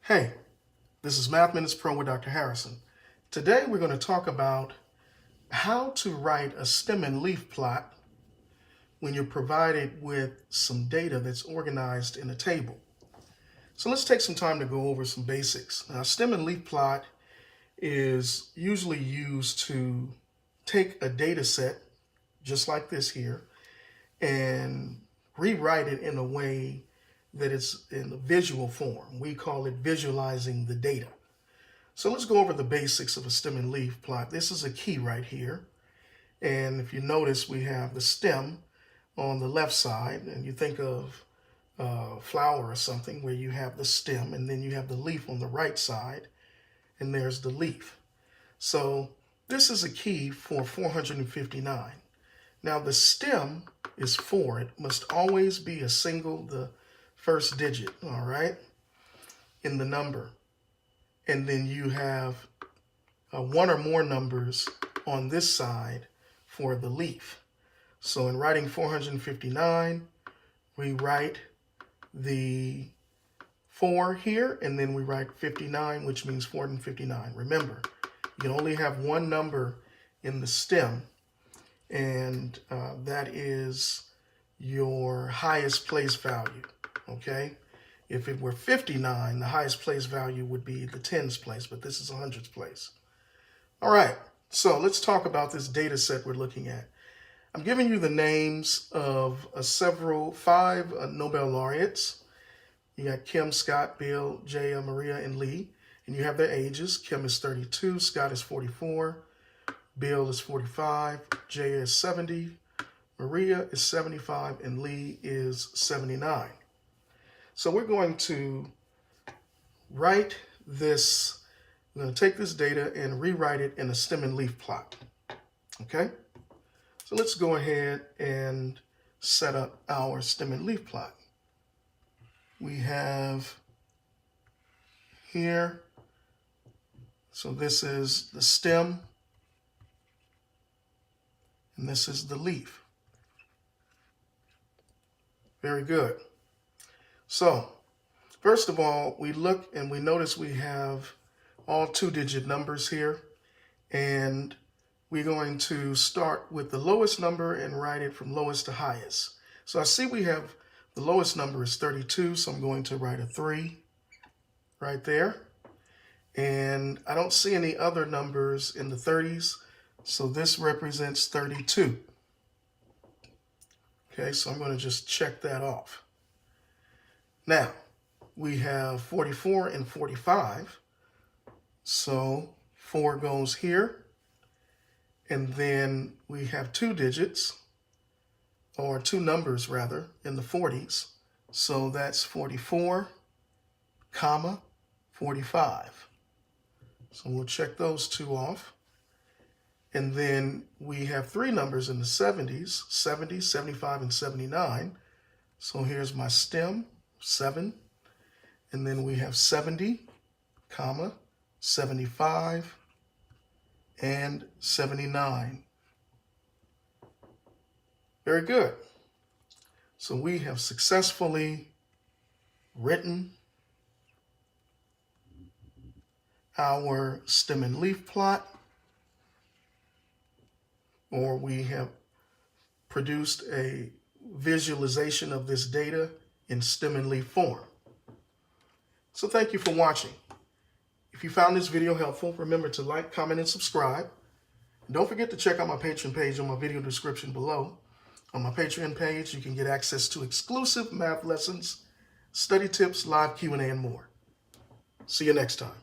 Hey, this is Math Minutes Pro with Dr. Harrison. Today we're going to talk about how to write a stem and leaf plot when you're provided with some data that's organized in a table. So let's take some time to go over some basics. Now, a stem and leaf plot is usually used to take a data set, just like this here, and rewrite it in a way that it's in a visual form. We call it visualizing the data. So let's go over the basics of a stem and leaf plot. This is a key right here. And if you notice, we have the stem on the left side, and you think of a flower or something where you have the stem, and then you have the leaf on the right side, and there's the leaf. So this is a key for 459. Now the stem is 4. It must always be a single, the first digit, all right, in the number. And then you have one or more numbers on this side for the leaf. So in writing 459, we write the 4 here, and then we write 59, which means 459. Remember, you can only have one number in the stem, and that is your highest place value, okay? If it were 59, the highest place value would be the tens place, but this is a hundreds place. All right, so let's talk about this data set we're looking at. I'm giving you the names of five Nobel laureates. You got Kim, Scott, Bill, Jaya, Maria, and Lee, and you have their ages. Kim is 32, Scott is 44, Bill is 45, Jaya is 70, Maria is 75, and Lee is 79. So we're going to write this, I'm going to take this data and rewrite it in a stem and leaf plot, okay? So let's go ahead and set up our stem and leaf plot. We have here, so this is the stem, and this is the leaf. Very good. So, first of all, we look and we notice we have all 2-digit numbers here, and we're going to start with the lowest number and write it from lowest to highest. So I see we have the lowest number is 32, so I'm going to write a 3 right there. And I don't see any other numbers in the 30s, so this represents 32. Okay, so I'm going to just check that off. Now, we have 44 and 45, so 4 goes here, and then we have 2 digits, or 2 numbers rather, in the 40s, so that's 44, comma, 45. So we'll check those 2 off. And then we have 3 numbers in the 70s, 70, 75, and 79. So here's my stem, 7. And then we have 70, comma, 75, and 79. Very good. So we have successfully written our stem and leaf plot, or we have produced a visualization of this data in stem and leaf form. So thank you for watching. If you found this video helpful, remember to like, comment, and subscribe. And don't forget to check out my Patreon page on my video description below. On my Patreon page, you can get access to exclusive math lessons, study tips, live Q&A, and more. See you next time.